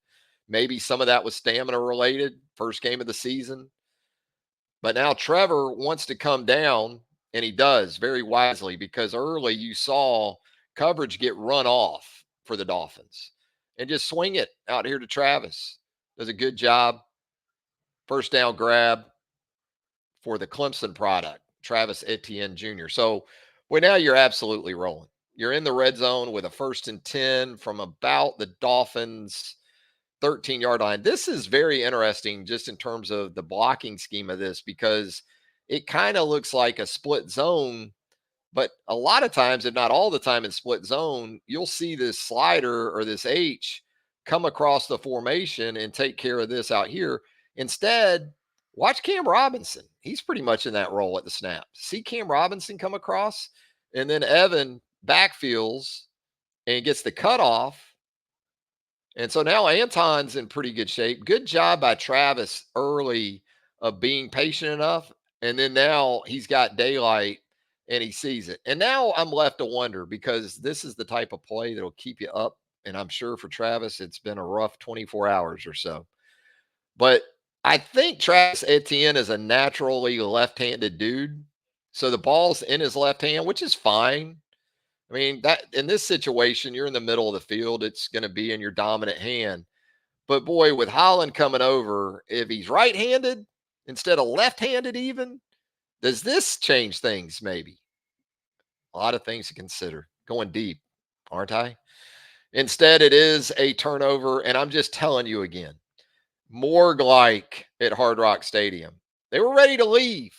Maybe some of that was stamina related, first game of the season. But now Trevor wants to come down, and he does very wisely because early you saw coverage get run off for the Dolphins. And just swing it out here to Travis. Does a good job. First down grab for the Clemson product. Travis Etienne Jr. So, well, now you're absolutely rolling. You're in the red zone with a 1st and 10 from about the Dolphins' 13-yard line. This is very interesting just in terms of the blocking scheme of this because it kind of looks like a split zone, but a lot of times, if not all the time in split zone, you'll see this slider or this H come across the formation and take care of this out here. Instead, watch Cam Robinson. He's pretty much in that role at the snap. See Cam Robinson come across, and then Evan backfields and gets the cutoff. And so now Anton's in pretty good shape. Good job by Travis early of being patient enough. And then now he's got daylight and he sees it. And now I'm left to wonder because this is the type of play that'll keep you up. And I'm sure for Travis, it's been a rough 24 hours or so. But I think Travis Etienne is a naturally left handed dude. So the ball's in his left hand, which is fine. I mean, that in this situation, you're in the middle of the field. It's going to be in your dominant hand. But boy, with Holland coming over, if he's right-handed instead of left-handed, even, does this change things? Maybe a lot of things to consider. Going deep, aren't I? Instead, it is a turnover, and I'm just telling you again, morgue like at Hard Rock Stadium. They were ready to leave.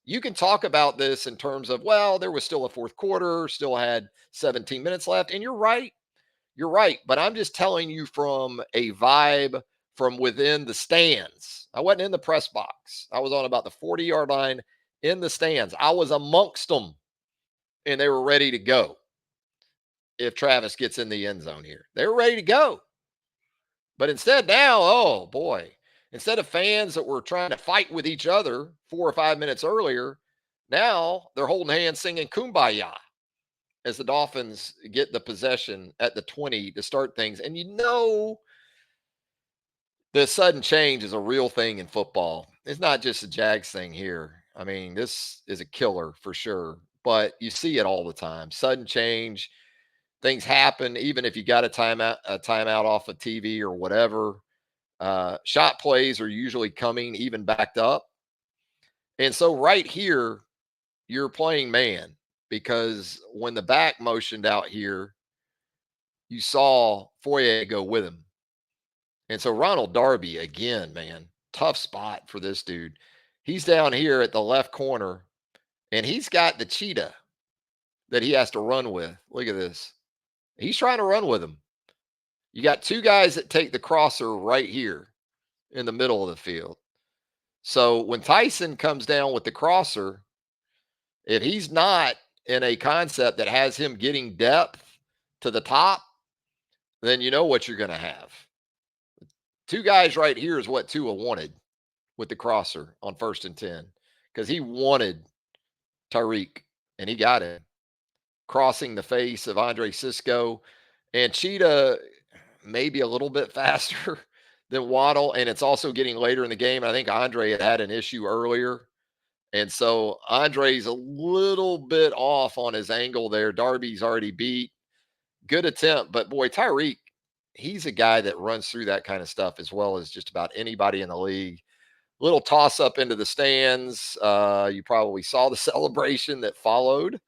You can talk about this in terms of, well, there was still a fourth quarter, still had 17 minutes left. And you're right. You're right. But I'm just telling you from a vibe from within the stands. I wasn't in the press box. I was on about the 40-yard line in the stands. I was amongst them, and they were ready to go if Travis gets in the end zone here. They were ready to go. But instead now, oh boy, instead of fans that were trying to fight with each other 4 or 5 minutes earlier, now they're holding hands singing Kumbaya as the Dolphins get the possession at the 20 to start things. And you know, the sudden change is a real thing in football. It's not just a Jags thing here. I mean, this is a killer for sure, but you see it all the time. Sudden change, things happen, even if you got a timeout off of TV or whatever. Shot plays are usually coming even backed up. And so right here, you're playing man because when the back motioned out here, you saw Foye go with him. And so Ronald Darby, again, man, tough spot for this dude. He's down here at the left corner and he's got the cheetah that he has to run with. Look at this. He's trying to run with him. You got two guys that take the crosser right here in the middle of the field. So when Tyson comes down with the crosser, if he's not in a concept that has him getting depth to the top, then you know what you're going to have. Two guys right here is what Tua wanted with the crosser on 1st and 10 because he wanted Tyreek and he got him crossing the face of Andre Cisco and Cheetah maybe a little bit faster than Waddle. And it's also getting later in the game. I think Andre had an issue earlier. And so Andre's a little bit off on his angle there. Darby's already beat. Good attempt, but boy, Tyreek, he's a guy that runs through that kind of stuff as well as just about anybody in the league. Little toss up into the stands. You probably saw the celebration that followed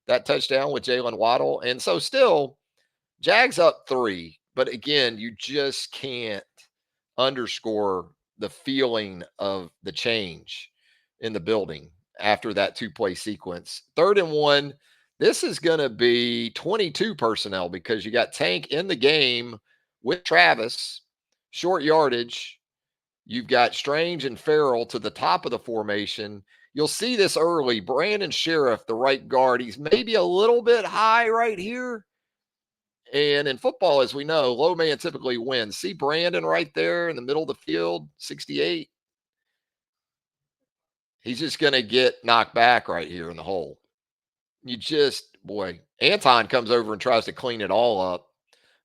that touchdown with Jalen Waddle. And so still, Jags up 3. But again, you just can't underscore the feeling of the change in the building after that 2-play sequence. 3rd and 1. This is going to be 22 personnel because you got Tank in the game with Travis, short yardage. You've got Strange and Farrell to the top of the formation. You'll see this early. Brandon Sheriff, the right guard, he's maybe a little bit high right here. And in football, as we know, low man typically wins. See Brandon right there in the middle of the field, 68. He's just going to get knocked back right here in the hole. You just, boy, Anton comes over and tries to clean it all up.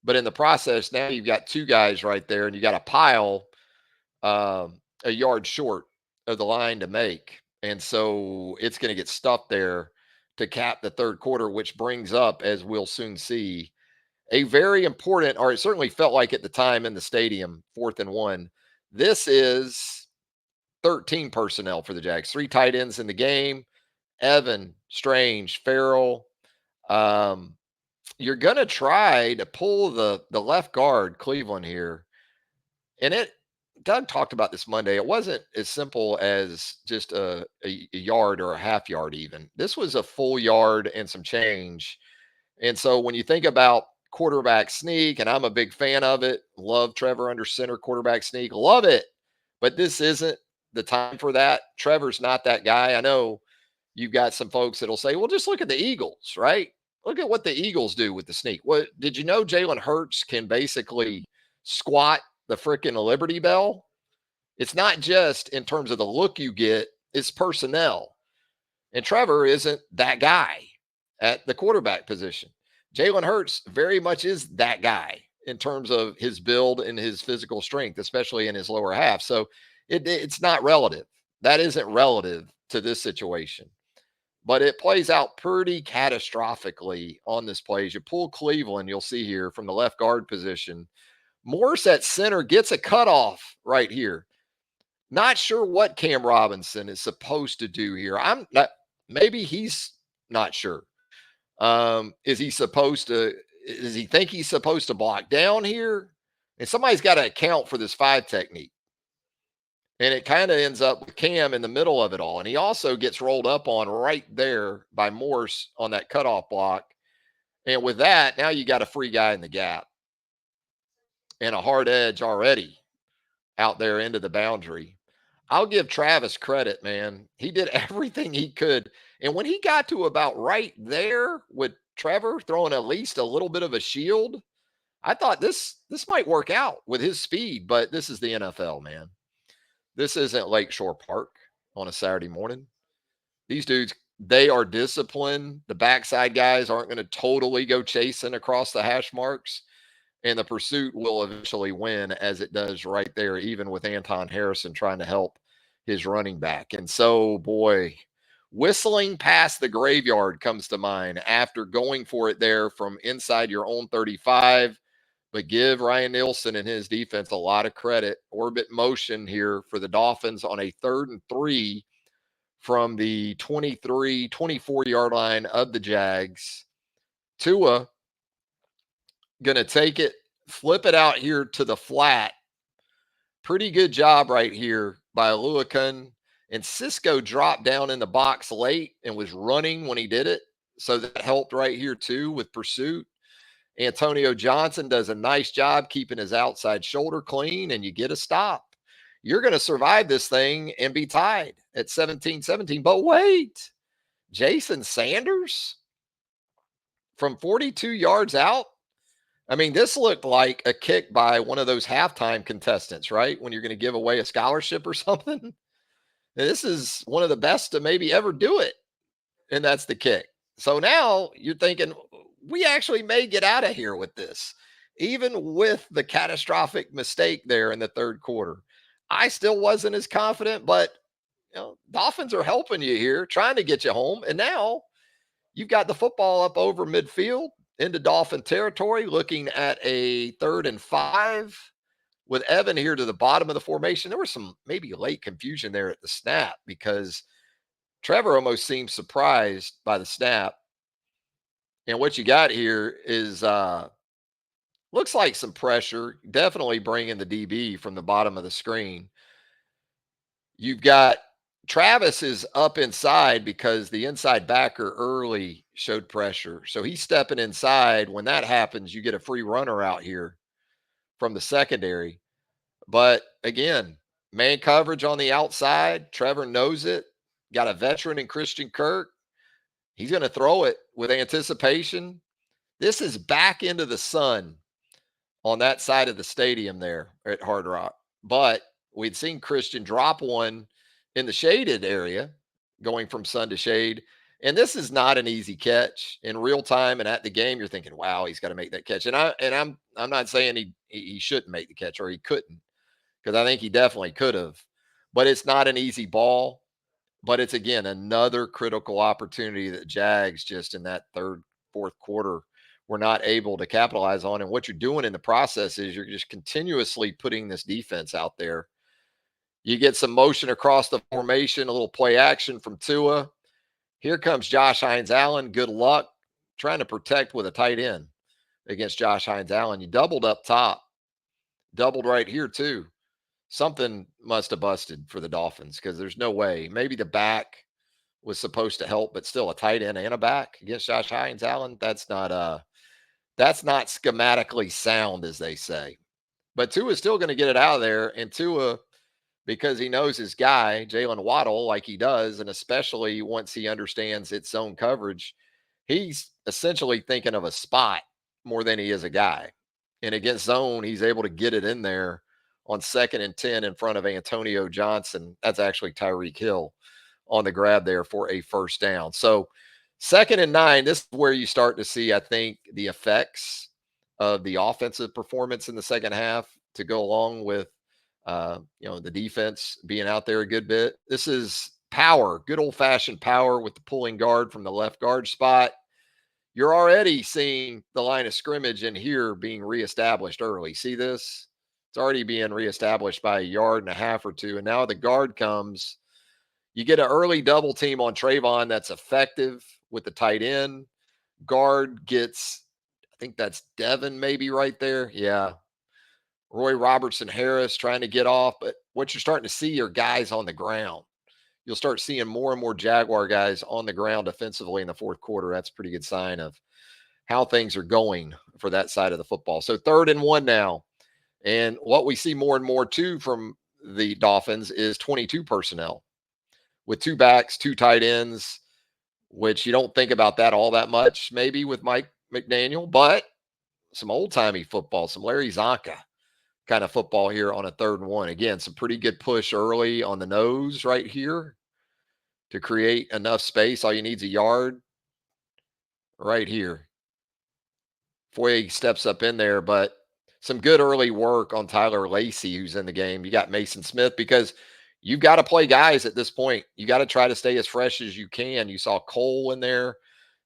But in the process, now you've got two guys right there, and you got a pile a yard short of the line to make. And so it's going to get stuffed there to cap the third quarter, which brings up, as we'll soon see, a very important, or it certainly felt like at the time in the stadium, 4th and 1. This is 13 personnel for the Jags, 3 tight ends in the game. Evan, Strange, Farrell. Um, you're going to try to pull the left guard, Cleveland here. And Doug talked about this Monday. It wasn't as simple as just a yard or a half yard, even. This was a full yard and some change. And so when you think about quarterback sneak, and I'm a big fan of it, love Trevor under center quarterback sneak, love it. But this isn't the time for that. Trevor's not that guy. I know you've got some folks that'll say, well, just look at the Eagles, right? Look at what the Eagles do with the sneak. What did you know Jalen Hurts can basically squat the freaking Liberty Bell? It's not just in terms of the look you get, it's personnel. And Trevor isn't that guy at the quarterback position. Jalen Hurts very much is that guy in terms of his build and his physical strength, especially in his lower half. So it's not relative. That isn't relative to this situation. But it plays out pretty catastrophically on this play. As you pull Cleveland, you'll see here from the left guard position, Morse at center gets a cutoff right here. Not sure what Cam Robinson is supposed to do here. I'm not, maybe he's not sure. Is he supposed to, does he think he's supposed to block down here? And somebody's got to account for this 5 technique. And it kind of ends up with Cam in the middle of it all. And he also gets rolled up on right there by Morse on that cutoff block. And with that, now you got a free guy in the gap and a hard edge already out there into the boundary. I'll give Travis credit, man. He did everything he could. And when he got to about right there with Trevor throwing at least a little bit of a shield, I thought this might work out with his speed, but this is the NFL, man. This isn't Lakeshore Park on a Saturday morning. These dudes, they are disciplined. The backside guys aren't going to totally go chasing across the hash marks. And the pursuit will eventually win, as it does right there, even with Anton Harrison trying to help his running back. And so, boy, whistling past the graveyard comes to mind after going for it there from inside your own 35. But give Ryan Nielsen and his defense a lot of credit. Orbit motion here for the Dolphins on a 3rd and 3 from the 23, 24-yard line of the Jags. Tua going to take it, flip it out here to the flat. Pretty good job right here by Luakun. And Cisco dropped down in the box late and was running when he did it. So that helped right here too with pursuit. Antonio Johnson does a nice job keeping his outside shoulder clean, and you get a stop. You're going to survive this thing and be tied at 17-17. But wait, Jason Sanders from 42 yards out. I mean, this looked like a kick by one of those halftime contestants, right? When you're going to give away a scholarship or something. This is one of the best to maybe ever do it. And that's the kick. So now you're thinking, we actually may get out of here with this, even with the catastrophic mistake there in the 3rd quarter. I still wasn't as confident, but Dolphins are helping you here, trying to get you home. And now you've got the football up over midfield into Dolphin territory, looking at a 3rd and 5 with Evan here to the bottom of the formation. There was some maybe late confusion there at the snap because Trevor almost seemed surprised by the snap. And what you got here is looks like some pressure, definitely bringing the DB from the bottom of the screen. You've got Travis is up inside because the inside backer early showed pressure. So he's stepping inside. When that happens, you get a free runner out here from the secondary. But again, man coverage on the outside. Trevor knows it. Got a veteran in Christian Kirk. He's going to throw it with anticipation. This is back into the sun on that side of the stadium there at Hard Rock. But we'd seen Christian drop one in the shaded area going from sun to shade. And this is not an easy catch in real time. And at the game, you're thinking, wow, he's got to make that catch. And I'm not saying he shouldn't make the catch or he couldn't, because I think he definitely could have. But it's not an easy ball. But it's, again, another critical opportunity that Jags just in that 3rd, 4th quarter were not able to capitalize on. And what you're doing in the process is you're just continuously putting this defense out there. You get some motion across the formation, a little play action from Tua. Here comes Josh Hines Allen. Good luck trying to protect with a tight end against Josh Hines Allen. You doubled up top, doubled right here too. Something must have busted for the Dolphins because there's no way. Maybe the back was supposed to help, but still a tight end and a back against Josh Hines Allen. That's not schematically sound, as they say. But Tua is still going to get it out of there, and Tua, because he knows his guy, Jalen Waddle, like he does, and especially once he understands its zone coverage, he's essentially thinking of a spot more than he is a guy. And against zone, he's able to get it in there on 2nd and 10 in front of Antonio Johnson. That's actually Tyreek Hill on the grab there for a first down. So 2nd and 9, this is where you start to see, I think, the effects of the offensive performance in the second half to go along with the defense being out there a good bit. This is power, good old fashioned power with the pulling guard from the left guard spot. You're already seeing the line of scrimmage in here being reestablished early. See this? It's already being reestablished by a yard and a half or two. And now the guard comes. You get an early double team on Trayvon that's effective with the tight end. Guard gets, I think that's Devin maybe right there. Yeah. Roy Robertson Harris trying to get off. But what you're starting to see are guys on the ground. You'll start seeing more and more Jaguar guys on the ground offensively in the fourth quarter. That's a pretty good sign of how things are going for that side of the football. So 3rd and 1 now. And what we see more and more too from the Dolphins is 22 personnel with 2 backs, 2 tight ends, which you don't think about that all that much, maybe with Mike McDaniel, but some old timey football, some Larry Zonka kind of football here on a 3rd and 1. Again, some pretty good push early on the nose right here to create enough space. All you need is a yard right here. Foye steps up in there, but some good early work on Tyler Lacey, who's in the game. You got Mason Smith because you've got to play guys at this point. You got to try to stay as fresh as you can. You saw Cole in there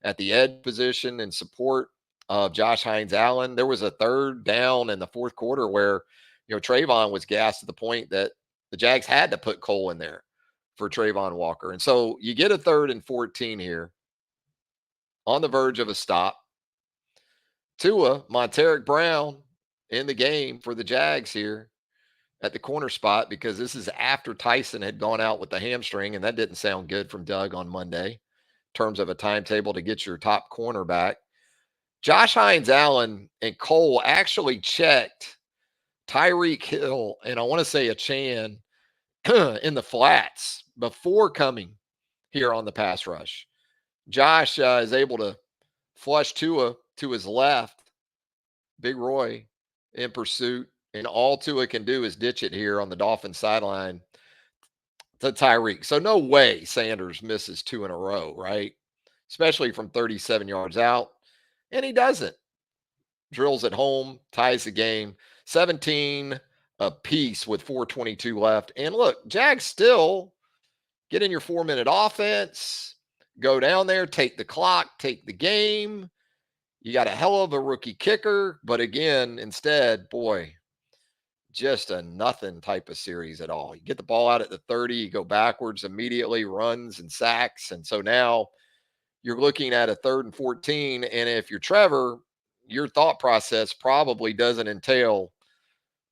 at the edge position in support of Josh Hines Allen. There was a 3rd down in the fourth quarter where, Trayvon was gassed to the point that the Jags had to put Cole in there for Trayvon Walker. And so you get a 3rd and 14 here on the verge of a stop. Tua, Monteric Brown in the game for the Jags here at the corner spot because this is after Tyson had gone out with the hamstring, and that didn't sound good from Doug on Monday in terms of a timetable to get your top cornerback. Josh Hines Allen and Cole actually checked Tyreek Hill and I want to say Etienne in the flats before coming here on the pass rush. Josh is able to flush Tua to his left. Big Roy in pursuit. And all Tua can do is ditch it here on the Dolphins sideline to Tyreek. So no way Sanders misses 2 in a row, right? Especially from 37 yards out. And he doesn't. Drills at home, ties the game. 17 apiece with 4:22 left. And look, Jags still get in your 4-minute offense. Go down there, take the clock, take the game. You got a hell of a rookie kicker, but again, instead, boy, just a nothing type of series at all. You get the ball out at the 30, you go backwards immediately, runs and sacks. And so now you're looking at a 3rd and 14. And if you're Trevor, your thought process probably doesn't entail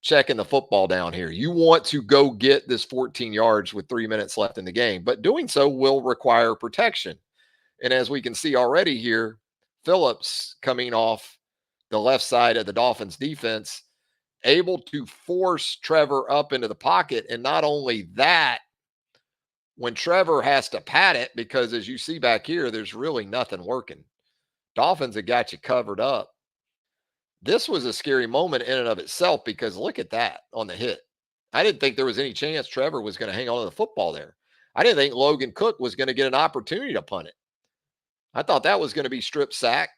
checking the football down here. You want to go get this 14 yards with 3 minutes left in the game, but doing so will require protection. And as we can see already here, Phillips coming off the left side of the Dolphins defense, able to force Trevor up into the pocket. And not only that, when Trevor has to pat it, because as you see back here, there's really nothing working. Dolphins have got you covered up. This was a scary moment in and of itself because look at that on the hit. I didn't think there was any chance Trevor was going to hang on to the football there. I didn't think Logan Cook was going to get an opportunity to punt it. I thought that was going to be strip sack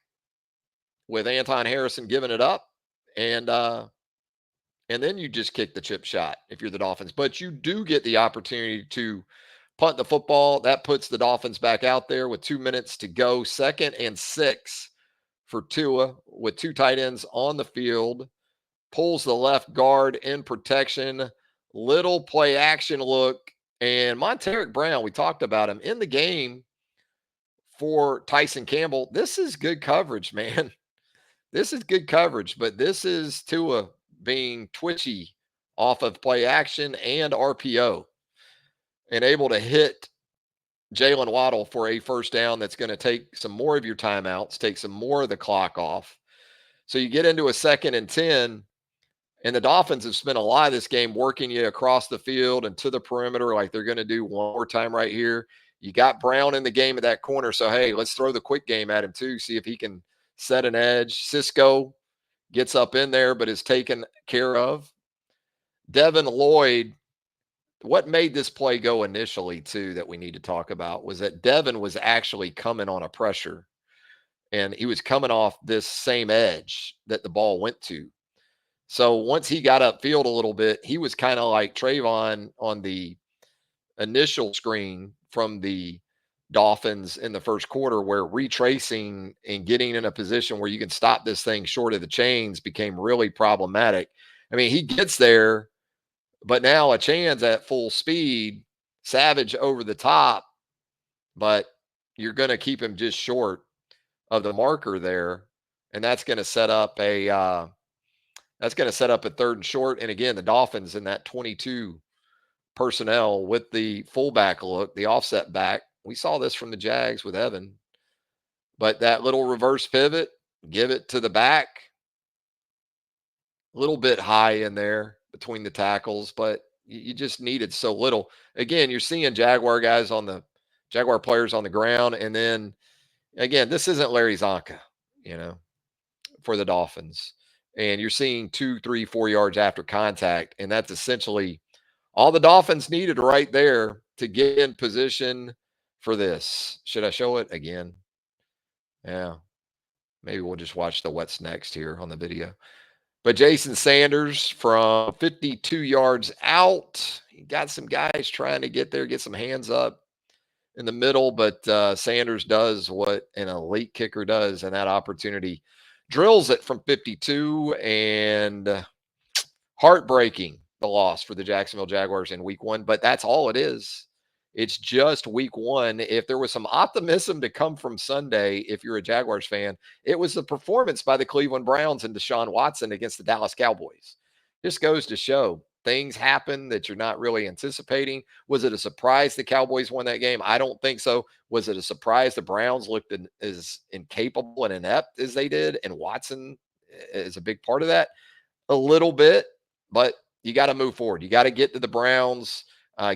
with Anton Harrison giving it up. And then you just kick the chip shot if you're the Dolphins. But you do get the opportunity to punt the football. That puts the Dolphins back out there with 2 minutes to go. 2nd and 6 for Tua with 2 tight ends on the field. Pulls the left guard in protection. Little play action look. And Monteric Brown, we talked about him in the game. for Tyson Campbell. This is good coverage, man. This is good coverage, but this is Tua being twitchy off of play action and RPO and able to hit Jalen Waddle for a first down that's going to take some more of your timeouts, take some more of the clock off. So you get into a 2nd and 10, and the Dolphins have spent a lot of this game working you across the field and to the perimeter like they're going to do one more time right here. You got Brown in the game at that corner. So, hey, let's throw the quick game at him too, see if he can set an edge. Cisco gets up in there but is taken care of. Devin Lloyd, what made this play go initially too that we need to talk about was that Devin was actually coming on a pressure, and he was coming off this same edge that the ball went to. So once he got upfield a little bit, he was kind of like Trayvon on the initial screen from the Dolphins in the first quarter, where retracing and getting in a position where you can stop this thing short of the chains became really problematic. I mean, he gets there, but now Etienne's at full speed, Savage over the top, but you're going to keep him just short of the marker there, and that's going to set up a 3rd and short. And again, the Dolphins in that 22 personnel with the fullback look, the offset back. We saw this from the Jags with Evan, but that little reverse pivot, give it to the back, a little bit high in there between the tackles, but you just needed so little. Again, you're seeing Jaguar players on the ground. And then again, this isn't Larry Zonka, for the Dolphins. And you're seeing 2, 3, 4 yards after contact. And that's essentially all the Dolphins needed right there to get in position for this. Should I show it again? Yeah. Maybe we'll just watch the what's next here on the video. But Jason Sanders from 52 yards out, he got some guys trying to get there, get some hands up in the middle, but Sanders does what an elite kicker does, and that opportunity drills it from 52, and heartbreaking, the loss for the Jacksonville Jaguars in week 1, but that's all it is. It's just week 1. If there was some optimism to come from Sunday, if you're a Jaguars fan, it was the performance by the Cleveland Browns and Deshaun Watson against the Dallas Cowboys. Just goes to show things happen that you're not really anticipating. Was it a surprise the Cowboys won that game? I don't think so. Was it a surprise the Browns looked as incapable and inept as they did, and Watson is a big part of that? A little bit, but you got to move forward. You got to get to the Browns,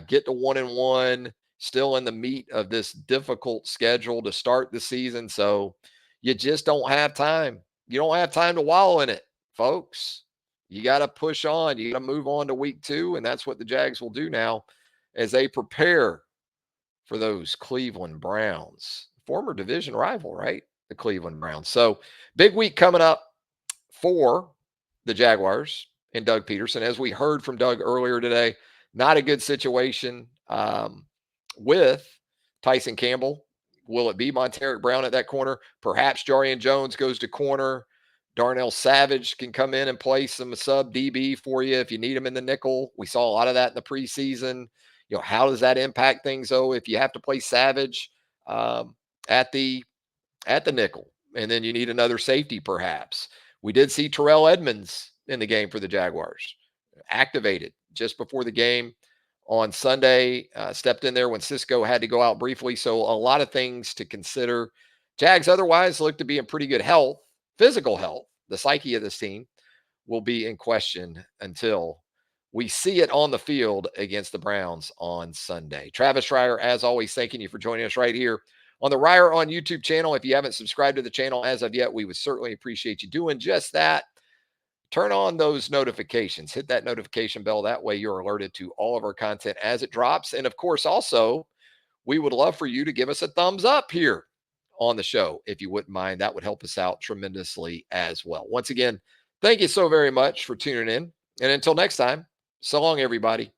get to 1-1, still in the meat of this difficult schedule to start the season. So you just don't have time. You don't have time to wallow in it, folks. You got to push on. You got to move on to week 2, and that's what the Jags will do now as they prepare for those Cleveland Browns. Former division rival, right? The Cleveland Browns. So big week coming up for the Jaguars and Doug Peterson. As we heard from Doug earlier today, not a good situation with Tyson Campbell. Will it be Montaric Brown at that corner? Perhaps Jarian Jones goes to corner. Darnell Savage can come in and play some sub DB for you if you need him in the nickel. We saw a lot of that in the preseason. How does that impact things, though, if you have to play Savage at the nickel, and then you need another safety perhaps? We did see Terrell Edmonds in the game for the Jaguars, activated just before the game on Sunday, stepped in there when Cisco had to go out briefly. So a lot of things to consider. Jags otherwise look to be in pretty good health, physical health. The psyche of this team will be in question until we see it on the field against the Browns on Sunday. Travis Reier, as always, thanking you for joining us right here on the Reier on YouTube channel. If you haven't subscribed to the channel as of yet, we would certainly appreciate you doing just that. Turn on those notifications. Hit that notification bell. That way you're alerted to all of our content as it drops. And of course, also, we would love for you to give us a thumbs up here on the show. If you wouldn't mind, that would help us out tremendously as well. Once again, thank you so very much for tuning in. And until next time, so long, everybody.